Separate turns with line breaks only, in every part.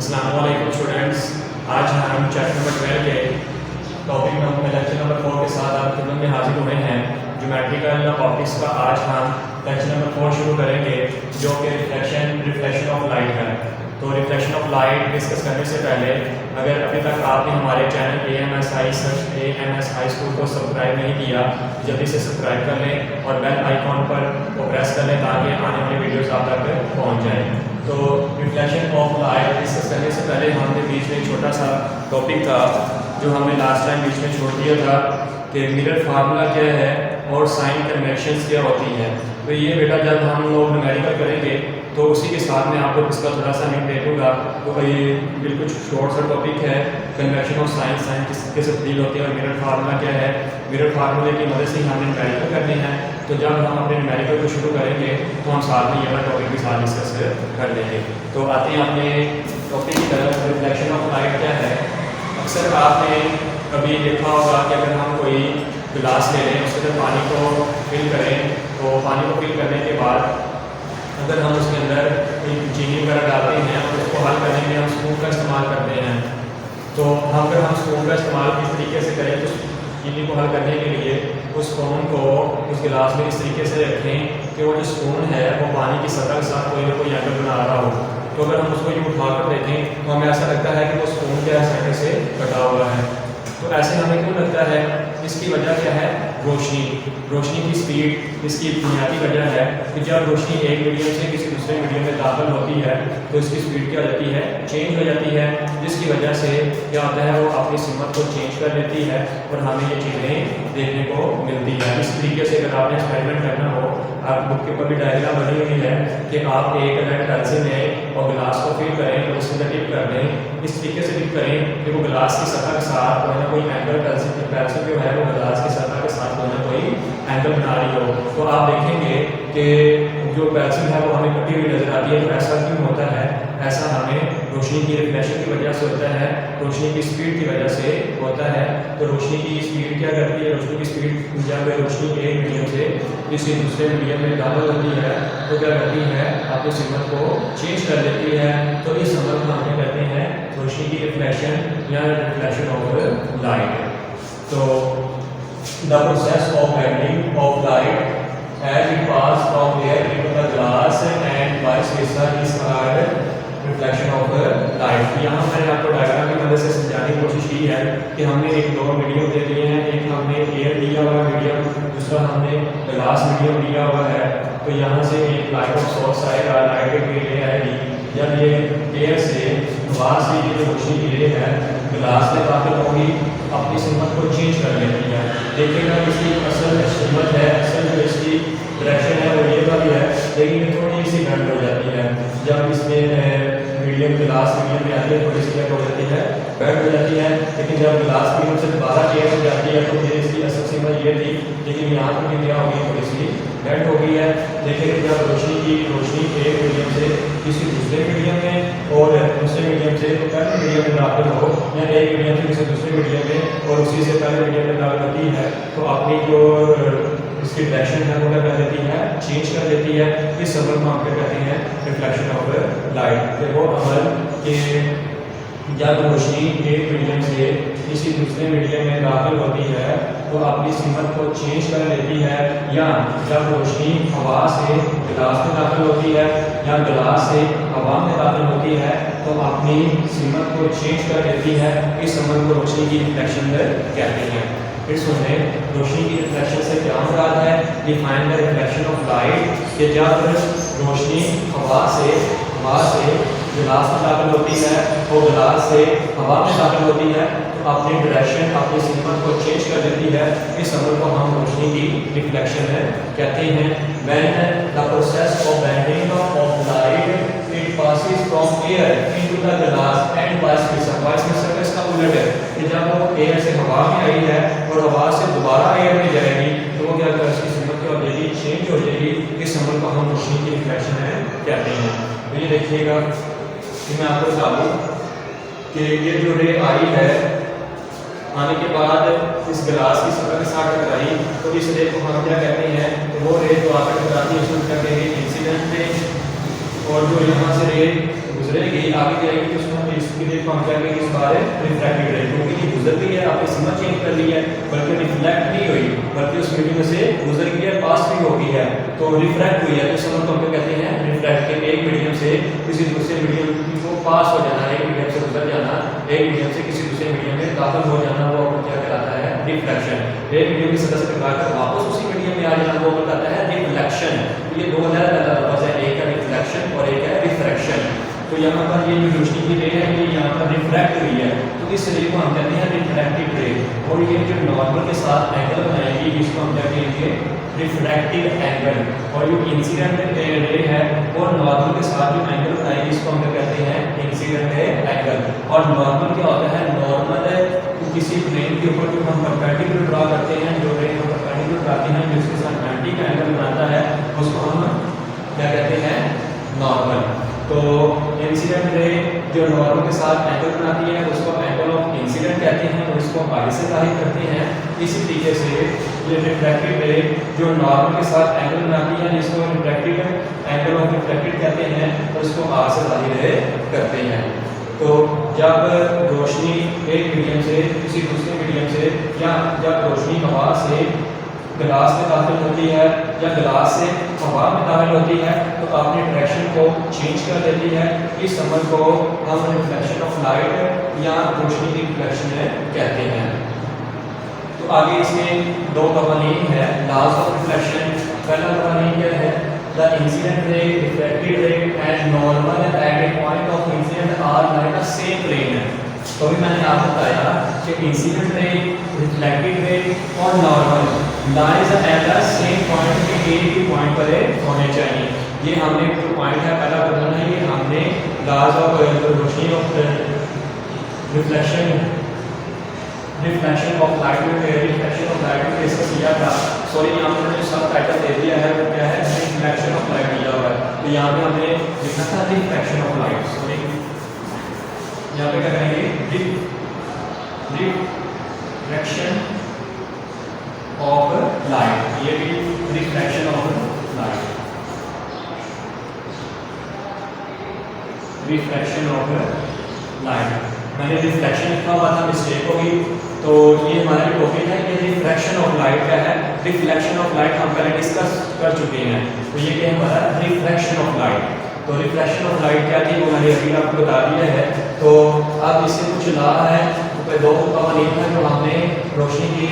अस्सलाम वालेकुम स्टूडेंट्स। आज हम चैप्टर नंबर 12 के टॉपिक नंबर लेक्चर नंबर 4 के साथ आप खिदमत में हाजिर हुए हैं। ज्योमेट्रिकल ऑप्टिक्स का आज हम लेक्चर नंबर 4 शुरू करेंगे, जो कि रिफ्लेक्शन ऑफ लाइट है। तो रिफ्लेक्शन ऑफ लाइट डिस्कस करने से पहले अगर अभी तक आपने हमारे चैनल AMS हाई स्कूल को सब्सक्राइब नहीं किया तो जल्दी से सब्सक्राइब कर लें और बेल आइकॉन पर प्रेस कर लें ताकि आने वाली वीडियोस आप तक पहुंच जाएं। तो रिफ्लेक्शन ऑफ लाइट डिस्कस करने से पहले हमने बीच में एक छोटा सा टॉपिक था जो हमने लास्ट टाइम बीच में छोड़ दिया था कि मिरर फार्मूला क्या है और साइन कन्वेंशंस क्या होती हैं। तो ये बेटा जब हम लोग न्यूमेरिकल करेंगे तो उसी के साथ में आपको इसका थोड़ा सा लिंक दे दूँगा। तो ये बिल्कुल शॉर्ट सा टॉपिक है, कन्वेंशन ऑफ साइन किससे तब्दील होती है और मिरर फार्मूला क्या है। मिरर फार्मूले की मदद से ही हमने न्यूमेरिकल करने हैं। तो जब हम अपने न्यूमेरिकल को शुरू करेंगे तो हम साथ में ये वाला टॉपिक भी साथ डिस्कस कर लेंगे। तो आते हैं अपने टॉपिक की तरफ। रिफ्लेक्शन ऑफ लाइट क्या है। अक्सर आपने कभी देखा होगा कि अगर हम कोई गिलास ले लें, उसके अंदर पानी को फिल करें, तो पानी को फिल करने के बाद अगर हम उसके अंदर चीनी वगैरह डालते हैं और उसको हल करने में हम स्पून का इस्तेमाल करते हैं। तो अगर हम स्पून का इस्तेमाल किस तरीके से करें तो चीनी को हल करने के लिए उस स्पून को उस गिलास में इस तरीके से रखें कि वो जो स्पून है वो पानी की सतह के साथ कोई ना कोई एंगल बना रहा हो। तो अगर हम उसको यूँ उठाकर देखें तो हमें ऐसा लगता है कि वो स्पून क्या साइड से कटा हुआ है। तो ऐसे हमें क्यों लगता है? इसकी वजह क्या है? रोशनी की स्पीड इसकी बुनियादी वजह है कि जब रोशनी एक मीडियम से किसी दूसरे मीडियम में दाखिल होती है तो इसकी स्पीड क्या हो जाती है? चेंज हो जाती है, जिसकी वजह से क्या होता है वो अपनी सिमत को चेंज कर लेती है और हमें ये चीज़ें देखने को मिलती है। इस तरीके से अगर आपने एक्सपेरिमेंट करना हो, आप बुक के ऊपर भी डायग्राम बनी हुई है कि आप एक अगर पेंसिल लें और गिलास को फिल करें और उसके अंदर टिप कर दें, इस तरीके से टिप करें कि वो गिलास की सतह के साथ कोई ना कोई एंगल पेंसिल जो है वो गिलास की सतह के साथ कोई ना कोई एंगल बना रही हो। तो आप देखेंगे कि जो पेंसिल है वो हमें कटी हुई नजर आती है। तो ऐसा क्यों होता है? ऐसा हमें रोशनी की रिफ्लेक्शन की वजह से होता है, रोशनी की स्पीड की वजह से होता है। तो रोशनी की स्पीड क्या करती है? रोशनी की स्पीड जब रोशनी एक मीडियम से किसी दूसरे मीडियम में दाखिल होती है तो क्या करती है? अपनी सिमत को चेंज कर देती है। तो इस अमल को हम कहते हैं रोशनी की रिफ्लेक्शन या रिफ्लेक्शन ऑफ लाइट। तो the process of bending of light as it pass from air into the glass and vice versa is called reflection of light। यहाँ मैंने आपको डायग्राम की मदद से समझाने की कोशिश की है कि हमने एक दो मीडियम दे दिए हैं, एक हमने एयर दिया हुआ मीडियम, दूसरा हमने ग्लास मीडियम दिया हुआ है। तो यहाँ से एक लाइट ऑफ सोर्स आएगा, लाइट की रे आएगी। जब ये एयर से वहाँ से ये जो रोशनी की रे है ग्लास में दाखिल होगी, अपनी सिमत को चेंज कर लेती है। देखिएगा इसकी असल सिमत है, असल जो इसकी डायरेक्शन है वो ये वाली है, लेकिन ये थोड़ी सी बेंड हो जाती है। जब इसमें मीडियम गिलास मीडियम में आती है थोड़ी सी क्या हो जाती है? बेंड हो जाती है। लेकिन जब गिलास मीडियम से दोबारा एयर हो जाती है तो फिर इसकी असल सिमत ये थी, लेकिन यहाँ पर भी क्या होगी? थोड़ी सी बेंड हो गई है। देखिए जब रोशनी एक मीडियम से किसी दूसरे मीडियम में और दूसरे मीडियम से तो पहले मीडियम में दाखिल हो या एक मीडियम से किसी दूसरे मीडियम में और उसी से पहले मीडियम में दाखिल होती है तो अपनी जो इसकी डायरेक्शन है वो क्या कर देती है? चेंज कर देती है। इस अमल को हम क्या कहते हैं? Reflection of light. तो वो अमल के जब रोशनी एक मीडियम से किसी दूसरे मीडियम में दाखिल होती है तो अपनी सिमत को चेंज कर लेती है, या जब रोशनी हवा से गिलास में दाखिल होती है या गिलास से हवा में दाखिल होती है तो अपनी सिमत को चेंज कर लेती है। इस अमल को रोशनी की रिफ्लेक्शन कहते हैं। फिर सुने रोशनी की रिफ्लेक्शन से क्या मुराद है? Define the reflection of light कि जब रोशनी हवा से गिलास में दाखिल होती है और गिलास से हवा में दाखिल होती है तो अपनी डायरेक्शन अपनी सिमत को चेंज कर देती है। इस अमल को हम रोशनी की रिफ्लेक्शन कहते हैं। When the process of bending of light it passes from air into the glass and vice versa इसका उलट है कि जब वो एयर से हवा में आई है और हवा से दोबारा एयर में जाएगी तो वो क्या करेगी? इसकी सिमत क्या हो जाएगी? चेंज हो जाएगी। इस अमल को हम रोशनी की रिफ्लेक्शन कहते हैं। तो ये देखिएगा कि मैं आपको बता दूँ कि ये जो रे आई है आने के बाद इस गिलास की सतह के साथ टकराई तो इस रे को हम क्या कहते हैं? तो वो रे जो आकर टकराती है उसको क्या कहेंगे? Incident ray. और जो यहाँ से रे गुजरेगी आगे जाएगी तो उसमें इसकी रेट को हम क्या कहेंगे इस बार रिफ्रैक्टेड रे, क्योंकि ये गुजर गई है, आपने सीमा चेंज कर ली है, बल्कि रिफ्लेक्ट नहीं हुई बल्कि उस मीडियम से गुजर गई है, पास भी हो गई है, तो रिफ्रैक्ट हुई है, तो इस समय को हम क्या कहते हैं रिफ्रैक्ट के एक मीडियम से किसी दूसरे मीडियम को पास हो जाना, एक मीडियम से गुजर जाना, एक मीडियम से किसी दूसरे मीडियम में दाखिल हो जाना, वो क्या कहलाता है रिफ्लेक्शन। एक मीडियम की सतह से टकराकर वापस उसी मीडियम में आ जाना वो कहलाता है रिफ्लेक्शन। ये दो अलग-अलग लफ्ज़ है, एक है रिफ्लेक्शन और एक है रिफ्रैक्शन। तो यहाँ पर ये जो रोशनी की रे है ये यहाँ पर रिफ्रैक्ट हुई है, तो इस रे को हम कहते हैं रिफ्रैक्टिव रे, और ये जो नॉर्मल के साथ एंगल बनाएगी इसको हम क्या कहेंगे रिफ्रैक्टिव एंगल, और जो इंसिडेंट रे है और नॉर्मल के साथ जो एंगल बनाएगी इसको हम क्या कहते हैं इंसिडेंट एंगल। और नॉर्मल क्या होता है, नॉर्मल किसी प्लेन के ऊपर जो हम परपेंडिकुलर ड्रा करते हैं, जो रे हम परपेंडिकुलर ड्राते हैं जिसके साथ 90 का एंगल बनाता है उसको हम क्या कहते हैं नॉर्मल। तो इंसिडेंट रे जो नॉर्मल के साथ एंगल बनाती है उसको एंगल ऑफ इंसिडेंट कहते हैं और इसको आगे से जाहिर करते हैं। इसी तरीके से ये रिफ्रैक्टिव रे जो नॉर्मल के साथ एंगल बनाती है जिसको रिफ्रैक्टिव एंगल ऑफ रिफ्लेक्टेड कहते हैं और इसको आगे से जाहिर करते हैं। तो जब रोशनी एक मीडियम से किसी दूसरे मीडियम से या जब रोशनी हवा से गिलास में दाखिल होती है या गिलास से हवा में दाखिल होती है तो अपने डायरेक्शन को चेंज कर देती है, इस अमल को हम रिफ्लेक्शन ऑफ लाइट या रोशनी की रिफ्लेक्शन कहते हैं। तो आगे इसमें दो कवानीन है लॉज ऑफ रिफ्लेक्शन। पहला कवानीन क्या है, the incident ray, reflected ray and normal at a point of incident are like a same plane है। तो अभी मैंने आपको बताया कि इंसिडेंट रे, रिफ्लेक्टेड रे और normal lies at the same point के एक ही पॉइंट पर होने चाहिए। ये हमने जो पॉइंट है पहला बताना है, ये हमने लॉज ऑफ रोशनी ऑफ रिफ्लेक्शन ऑफ लाइट में डिस्कस किया था। सॉरी यहाँ पर जो सब टाइटल दे दिया है वो क्या है रिफ्लेक्शन ऑफ लाइट दिया हुआ है, तो यहाँ पे हमने लिखा था रिफ्लेक्शन ऑफ लाइट। सॉरी यहाँ पे क्या करेंगे रिफ्लेक्शन ऑफ लाइट, ये भी reflection of light, reflection of light. मैंने रिफ्लेक्शन लिखा हुआ था, मिस्टेक होगी, तो ये हमारा टॉपिक है कि रिफ्रैक्शन ऑफ लाइट क्या है। रिफ्लेक्शन ऑफ लाइट हम पहले डिस्कस कर चुके हैं, तो ये क्या हमारा रिफ्रैक्शन ऑफ लाइट। तो रिफ्लेक्शन ऑफ लाइट क्या थी वो मैंने अभी आपको बता दिया है। तो अब इससे कुछ ला है तो दो कवानीन है जो हमने रोशनी की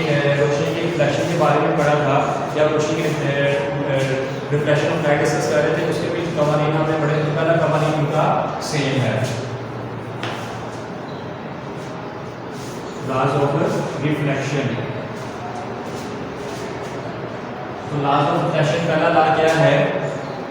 रिफ्लेक्शन के बारे में पढ़ा था या रोशनी की रिफ्लेक्शन ऑफ लाइट डिस्कस कर रहे थे, उसके बीच कवानीन हमने पढ़े। तो पहला कवानीन उनका सेम है, लॉज ऑफ रिफ्लेक्शन। तो लॉज ऑफ रिफ्लेक्शन पहला लॉ क्या है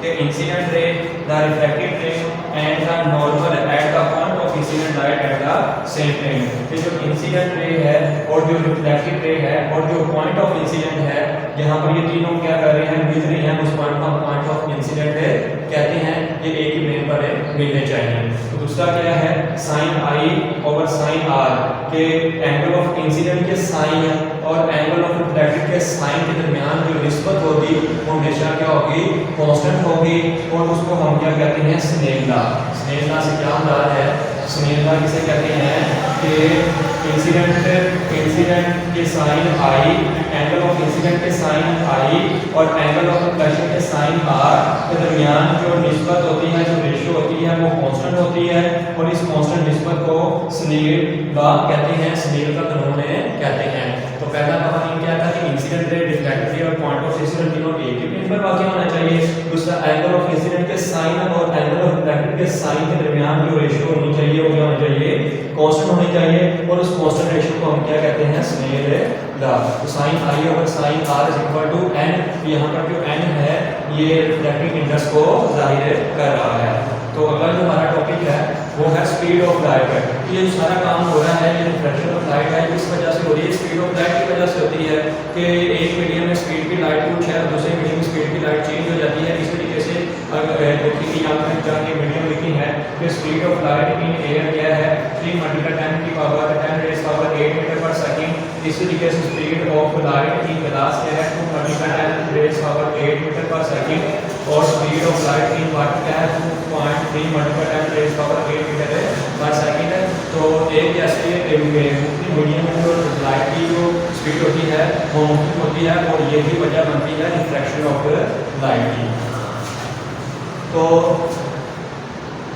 कि incident ray, the reflected ray and the normal at the point of incident lie at the same plane. ये जो इंसिडेंट रे है और जो रिफ्लेक्टेड रे है और जो पॉइंट ऑफ इंसिडेंट है, यहाँ पर ये तीनों क्या कर रहे हैं मिल रहे हैं, उस पॉइंट को पॉइंट ऑफ इंसिडेंट कहते हैं। ये एक ही प्लेन पर मिलने चाहिए। तो दूसरा क्या है sine i over sine r के एंगल ऑफ इंसिडेंट के साइन और एंगल ऑफ रिफ्लेक्टेड के साइन के दरमियान जो निस्बत होगी वो हमेशा क्या होगी कांस्टेंट होगी, और उसको हम क्या कहते हैं स्नेल लॉ। स्नेल लॉ से क्या मुराद है, स्नेल लॉ किसे कहते हैं कि इंसिडेंट के sine i, angle of incident के साइन आई और एंगल ऑफ रिफ्लेक्शन के साइन आर के दरमियान जो निस्बत होती है, जो रेशियो होती है वो कांस्टेंट होती है, और इस कांस्टेंट निस्बत को स्नेल लॉ कहते हैं, स्नेल का कानून कहते हैं। तो पहला कवानीन क्या था कि इंसिडेंट रे, रिफ्लेक्टेड रे और पॉइंट ऑफ इंसिडेंट तीनों एक ही प्लेन पर वाक़ होना चाहिए। दूसरा एंगल ऑफ इंसिडेंट के साइन और एंगल ऑफ रिफ्लेक्टेड के साइन के दरमियान जो रेशियो होनी चाहिए वो क्या होनी चाहिए कांस्टेंट होनी चाहिए, और उस कांस्टेंट रेशियो को हम क्या कहते हैं स्नेल लॉ। तो sine i over sine r is equal to n, यहाँ पर जो एन है ये रिफ्लेक्टिंग इंडेक्स को जाहिर कर रहा है। तो अगला जो हमारा टॉपिक है वो है स्पीड ऑफ लाइट। ये जो सारा काम हो रहा है ये रिफ्लेक्शन ऑफ लाइट है, इस वजह से हो रही है। स्पीड ऑफ लाइट की वजह से होती है कि एक मीडियम में स्पीड की लाइट कुछ है, दूसरे मीडियम में स्पीड की लाइट चेंज हो जाती है। इस तरीके से देखिए यहाँ पर जाके मीडियम लिखी है कि speed of light in air क्या है 3 × 10 की पावर 10 रेज़ पावर 8 मीटर पर सेकंड। इसी तरीके से speed of light in glass क्या है 2 × 10 रेज़ पावर 8 मीटर पर सेकंड, और speed of light in water क्या है 0.3 multiple time raise power 8 metre पर सेकंड है। तो एक ऐसे मुख्तलिफ मीडियम में जो लाइट की जो स्पीड होती है वो मुख्तलिफ होती है और ये भी वजह बनती है रिफ्रैक्शन ऑफ लाइट की। तो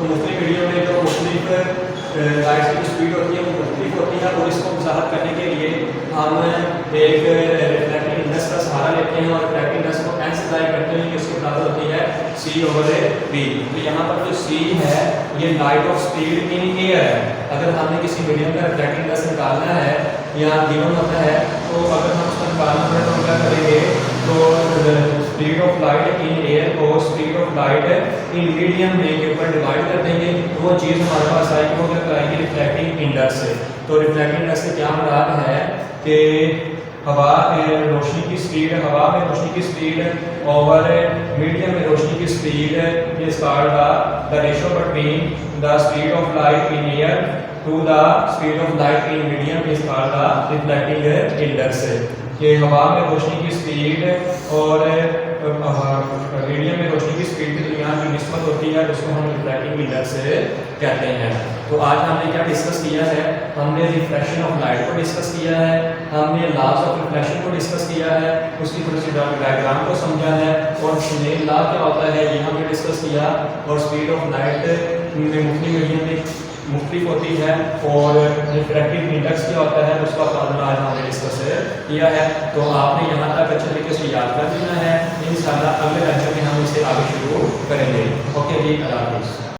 मुख्तलिफ मीडियम में जो मुख्तलिफ लाइट की स्पीड होती है वो मुख्तलिफ होती है और इसको वजाहत करने के लिए हम एक रिफ्रैक्टिव इंडेक्स का सहारा लेते हैं और रिफ्रैक्टिव इंडेक्स को एन से अप्लाई करते हैं कि उसकी बराबर होती है C/V। तो यहाँ पर जो C है ये light of speed in air है। अगर हमने किसी मीडियम का रिफ्रैक्टिव इंडेक्स निकालना है या गिवन होता है तो अगर हम उसका निकालना है तो हम क्या करेंगे, तो speed of light in air को speed of light in medium में के ऊपर डिवाइड कर देंगे तो वो चीज़ हमारे पास आएगी, वो क्या कराएगी रिफ्रैक्टिव इंडेक्स से। तो रिफ्रैक्टिव इंडेक्स से क्या मुराद है कि हवा रोशनी की स्पीड, हवा में रोशनी की स्पीड और मीडियम में रोशनी की speed is called the ratio between the speed of light in air to the speed of light in medium is called the refractive index. कि हवा में रोशनी की स्पीड और मीडियम में रोशनी की स्पीड के दरमियान जो निस्बत होती है उसको हम रिफ्रैक्टिव इंडेक्स कहते हैं। तो आज हमने क्या डिस्कस किया है, हमने रिफ्रैक्शन ऑफ लाइट को डिस्कस किया है, हमने लॉज ऑफ रिफ्लेक्शन को डिस्कस किया है, उसकी थोड़ी सी डायग्राम को समझा है और स्नेल लॉ क्या होता है ये हमने डिस्कस किया और स्पीड ऑफ लाइट में मुख्तलिफ मीडियम में मुख्तलिफ होती है और रिफ्रैक्टिव इंडेक्स क्या होता है उसका फार्मूला आज हमने डिस्कस किया है। तो आपने यहाँ तक अच्छे तरीके से याद कर लेना है, इंशाल्लाह अगले लेक्चर में हम इसे आगे शुरू करेंगे। ओके जी, अल्लाह हाफिज़।